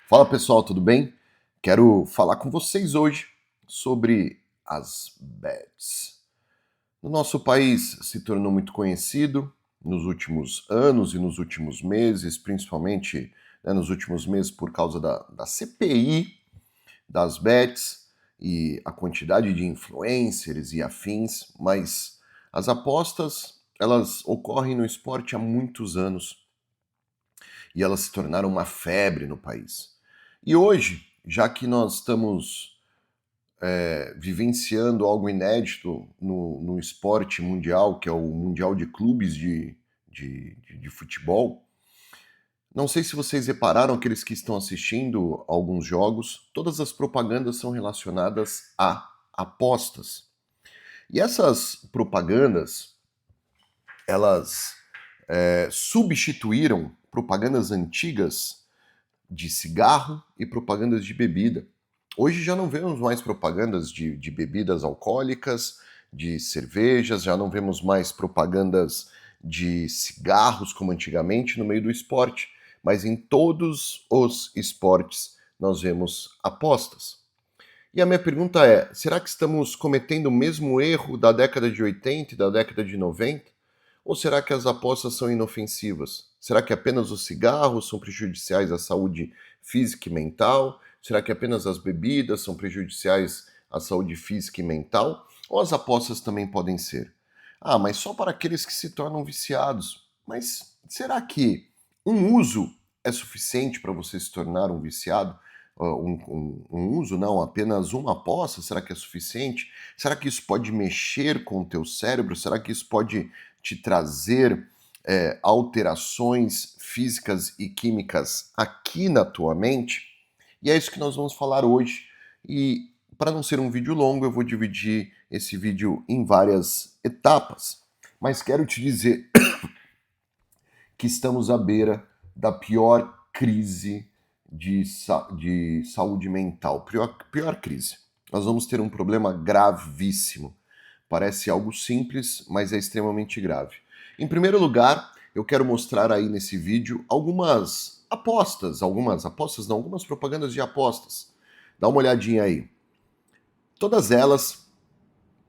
Fala pessoal, tudo bem? Quero falar com vocês hoje sobre as bets. No nosso país se tornou muito conhecido nos últimos anos e nos últimos meses, principalmente nos últimos meses por causa da CPI das bets e a quantidade de influencers e afins, mas as apostas elas ocorrem no esporte há muitos anos e elas se tornaram uma febre no país. E hoje, já que nós estamos vivenciando algo inédito no esporte mundial, que é o Mundial de Clubes de futebol, não sei se vocês repararam, aqueles que estão assistindo alguns jogos, todas as propagandas são relacionadas a apostas. E essas propagandas, elas substituíram propagandas antigas de cigarro e propagandas de bebida. Hoje já não vemos mais propagandas de bebidas alcoólicas, de cervejas, já não vemos mais propagandas de cigarros como antigamente no meio do esporte, mas em todos os esportes nós vemos apostas. E a minha pergunta é: será que estamos cometendo o mesmo erro da década de 80 e da década de 90? Ou será que as apostas são inofensivas? Será que apenas os cigarros são prejudiciais à saúde física e mental? Será que apenas as bebidas são prejudiciais à saúde física e mental? Ou as apostas também podem ser? Ah, mas só para aqueles que se tornam viciados. Mas será que um uso é suficiente para você se tornar um viciado? Um uso, não, apenas uma aposta, será que é suficiente? Será que isso pode mexer com o teu cérebro? Será que isso pode te trazer alterações físicas e químicas aqui na tua mente? E é isso que nós vamos falar hoje. E para não ser um vídeo longo, eu vou dividir esse vídeo em várias etapas. Mas quero te dizer que estamos à beira da pior crise de saúde mental. Pior crise. Nós vamos ter um problema gravíssimo. Parece algo simples, mas é extremamente grave. Em primeiro lugar, eu quero mostrar aí nesse vídeo algumas apostas não, algumas propagandas de apostas. Dá uma olhadinha aí. Todas elas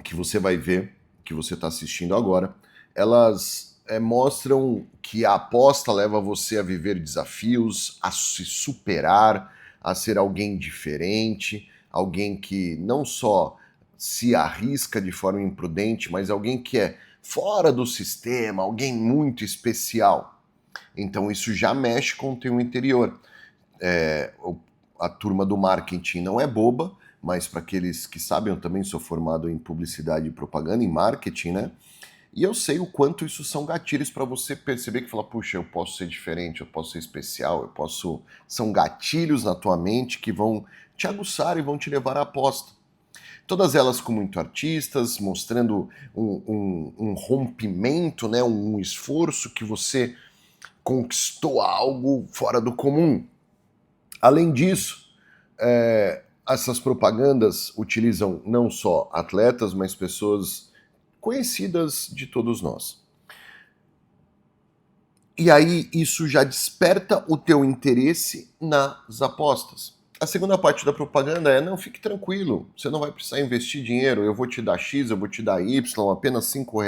que você vai ver, que você está assistindo agora, elas mostram que a aposta leva você a viver desafios, a se superar, a ser alguém diferente, alguém que não só se arrisca de forma imprudente, mas alguém que é fora do sistema, alguém muito especial. Então isso já mexe com o teu interior. A turma do marketing não é boba, mas para aqueles que sabem, eu também sou formado em publicidade e propaganda, em marketing, né? E eu sei o quanto isso são gatilhos para você perceber que fala, puxa, eu posso ser diferente, eu posso ser especial, eu posso. São gatilhos na tua mente que vão te aguçar e vão te levar à aposta. Todas elas com muito artistas, mostrando um rompimento, né? Um esforço que você conquistou algo fora do comum. Além disso, essas propagandas utilizam não só atletas, mas pessoas conhecidas de todos nós. E aí isso já desperta o teu interesse nas apostas. A segunda parte da propaganda é: não, fique tranquilo, você não vai precisar investir dinheiro, eu vou te dar X, eu vou te dar Y, apenas R$ 5,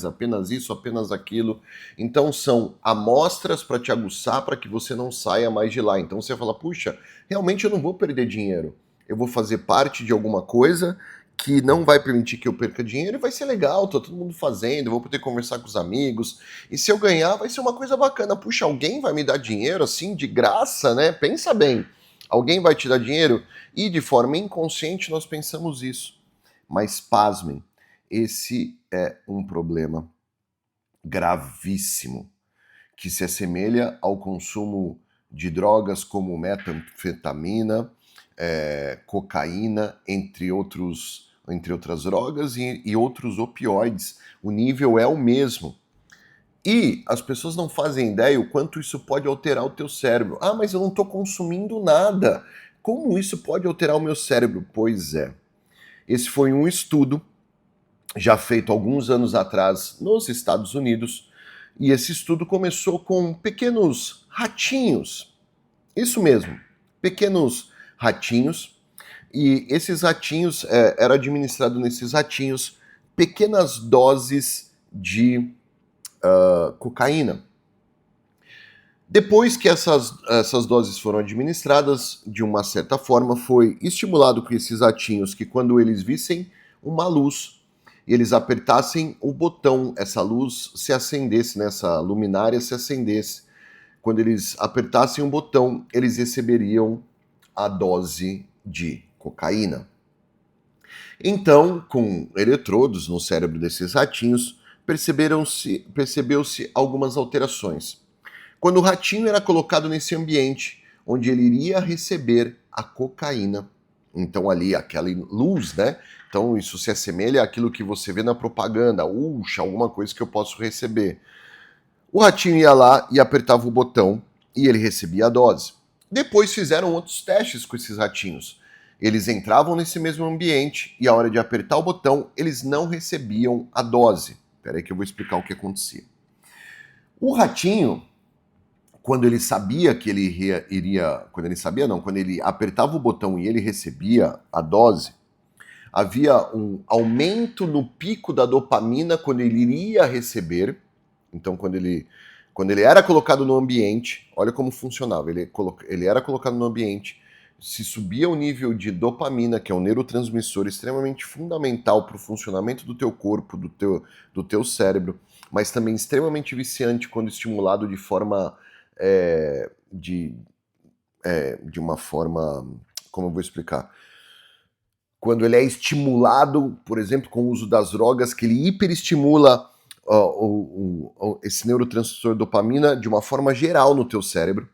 apenas isso, apenas aquilo. Então são amostras para te aguçar para que você não saia mais de lá. Então você fala, puxa, realmente eu não vou perder dinheiro, eu vou fazer parte de alguma coisa que não vai permitir que eu perca dinheiro e vai ser legal, tá todo mundo fazendo, eu vou poder conversar com os amigos, e se eu ganhar vai ser uma coisa bacana. Puxa, alguém vai me dar dinheiro assim de graça, né? Pensa bem, alguém vai te dar dinheiro? E de forma inconsciente nós pensamos isso. Mas pasmem, esse é um problema gravíssimo, que se assemelha ao consumo de drogas como metanfetamina, cocaína, entre outras drogas e outros opioides. O nível é o mesmo. E as pessoas não fazem ideia o quanto isso pode alterar o teu cérebro. Ah, mas eu não estou consumindo nada. Como isso pode alterar o meu cérebro? Pois é. Esse foi um estudo já feito alguns anos atrás nos Estados Unidos, e esse estudo começou com pequenos ratinhos. Isso mesmo, pequenos ratinhos, e esses ratinhos, era administrado nesses ratinhos pequenas doses de cocaína. Depois que essas doses foram administradas, de uma certa forma, foi estimulado com esses ratinhos que quando eles vissem uma luz e eles apertassem o botão, essa luz se acendesse, né, essa luminária se acendesse. Quando eles apertassem o botão, eles receberiam a dose de cocaína. Então, com eletrodos no cérebro desses ratinhos, percebeu-se algumas alterações. Quando o ratinho era colocado nesse ambiente onde ele iria receber a cocaína, então ali aquela luz, né? Então isso se assemelha àquilo que você vê na propaganda, alguma coisa que eu posso receber. O ratinho ia lá e apertava o botão e ele recebia a dose. Depois fizeram outros testes com esses ratinhos. Eles entravam nesse mesmo ambiente e a hora de apertar o botão, eles não recebiam a dose. Espera aí que eu vou explicar o que acontecia. O ratinho, quando ele sabia que ele quando ele apertava o botão e ele recebia a dose, havia um aumento no pico da dopamina quando ele iria receber. Então, quando ele era colocado no ambiente, olha como funcionava, ele era colocado no ambiente, se subia o nível de dopamina, que é um neurotransmissor extremamente fundamental para o funcionamento do teu corpo, do teu cérebro, mas também extremamente viciante quando estimulado de forma de uma forma, como eu vou explicar? Quando ele é estimulado, por exemplo, com o uso das drogas, que ele hiperestimula esse neurotransmissor dopamina de uma forma geral no teu cérebro.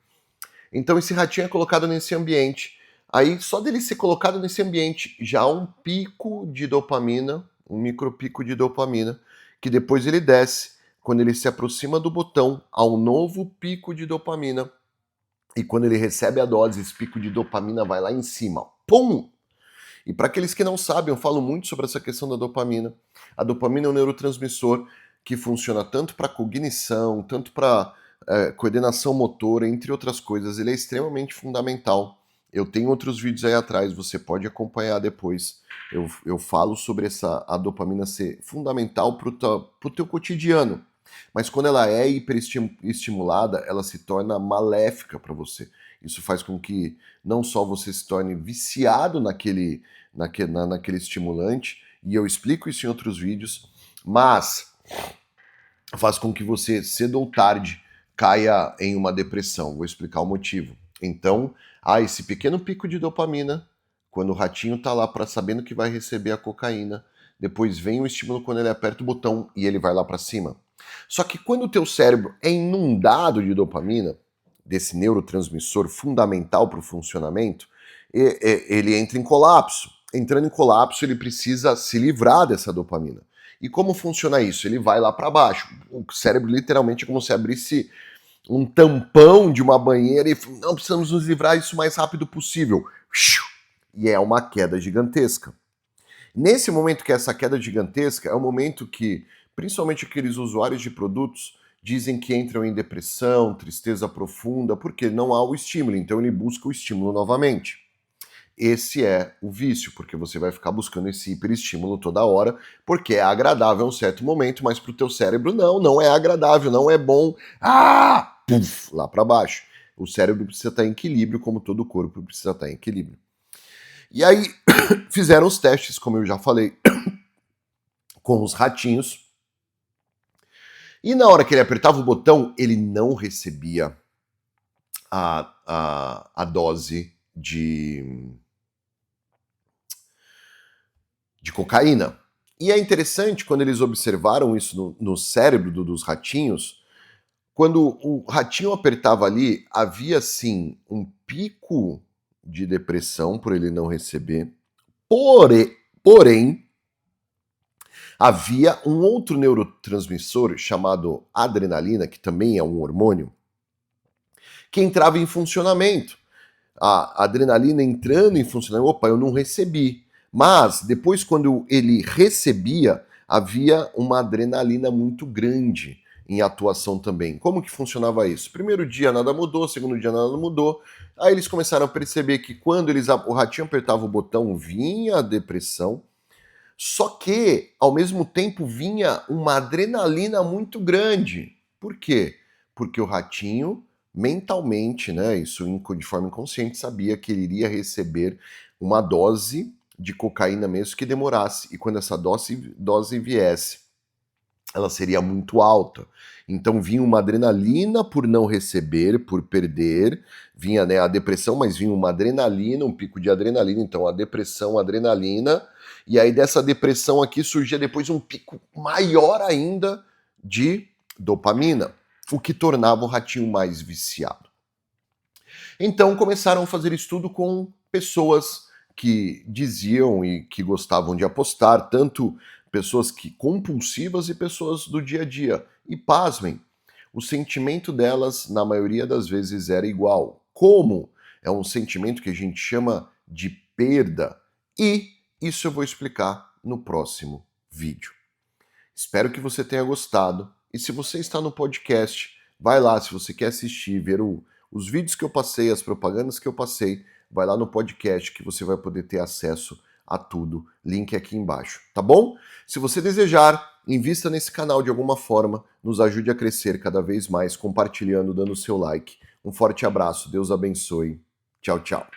Então esse ratinho é colocado nesse ambiente. Aí só dele ser colocado nesse ambiente já há um pico de dopamina, um micropico de dopamina, que depois ele desce. Quando ele se aproxima do botão, há um novo pico de dopamina. E quando ele recebe a dose, esse pico de dopamina vai lá em cima. Pum! E para aqueles que não sabem, eu falo muito sobre essa questão da dopamina. A dopamina é um neurotransmissor que funciona tanto para cognição, tanto para coordenação motora, entre outras coisas. Ele é extremamente fundamental. Eu tenho outros vídeos aí atrás, você pode acompanhar depois. Eu falo sobre a dopamina ser fundamental para o teu cotidiano. Mas quando ela é hiperestimulada, ela se torna maléfica para você. Isso faz com que não só você se torne viciado naquele estimulante, e eu explico isso em outros vídeos, mas faz com que você, cedo ou tarde, caia em uma depressão. Vou explicar o motivo. Então, há esse pequeno pico de dopamina, quando o ratinho está lá sabendo que vai receber a cocaína, depois vem o estímulo quando ele aperta o botão e ele vai lá para cima. Só que quando o teu cérebro é inundado de dopamina, desse neurotransmissor fundamental para o funcionamento, ele entra em colapso. Entrando em colapso, ele precisa se livrar dessa dopamina. E como funciona isso? Ele vai lá para baixo. O cérebro literalmente é como se abrisse um tampão de uma banheira e não, precisamos nos livrar isso o mais rápido possível. E é uma queda gigantesca. Nesse momento que é essa queda gigantesca, é o momento que, principalmente aqueles usuários de produtos, dizem que entram em depressão, tristeza profunda, porque não há o estímulo, então ele busca o estímulo novamente. Esse é o vício, porque você vai ficar buscando esse hiperestímulo toda hora, porque é agradável em um certo momento, mas para o teu cérebro não é agradável, não é bom. Puf, lá para baixo. O cérebro precisa estar em equilíbrio, como todo o corpo precisa estar em equilíbrio. E aí fizeram os testes, como eu já falei, com os ratinhos. E na hora que ele apertava o botão, ele não recebia a dose de cocaína. E é interessante quando eles observaram isso no cérebro dos ratinhos, quando o ratinho apertava ali, havia sim um pico de depressão por ele não receber, porém havia um outro neurotransmissor chamado adrenalina, que também é um hormônio, que entrava em funcionamento. A adrenalina entrando em funcionamento, opa, eu não recebi. Mas depois, quando ele recebia, havia uma adrenalina muito grande. em atuação também. Como que funcionava isso? Primeiro dia nada mudou, segundo dia nada mudou. Aí eles começaram a perceber que quando o ratinho apertava o botão, vinha a depressão. Só que, ao mesmo tempo, vinha uma adrenalina muito grande. Por quê? Porque o ratinho, mentalmente, né, isso de forma inconsciente, sabia que ele iria receber uma dose de cocaína mesmo que demorasse. E quando essa dose viesse, ela seria muito alta. Então vinha uma adrenalina por não receber, por perder, vinha, né, a depressão, mas vinha uma adrenalina, um pico de adrenalina, então a depressão, a adrenalina, e aí dessa depressão aqui surgia depois um pico maior ainda de dopamina, o que tornava o ratinho mais viciado. Então começaram a fazer estudo com pessoas que diziam e que gostavam de apostar, tanto pessoas que compulsivas e pessoas do dia a dia. E pasmem, o sentimento delas, na maioria das vezes, era igual. Como? É um sentimento que a gente chama de perda. E isso eu vou explicar no próximo vídeo. Espero que você tenha gostado. E se você está no podcast, vai lá, se você quer assistir, ver os vídeos que eu passei, as propagandas que eu passei, vai lá no podcast que você vai poder ter acesso a tudo. Link aqui embaixo, tá bom? Se você desejar, invista nesse canal de alguma forma, nos ajude a crescer cada vez mais, compartilhando, dando seu like. Um forte abraço, Deus abençoe. Tchau, tchau.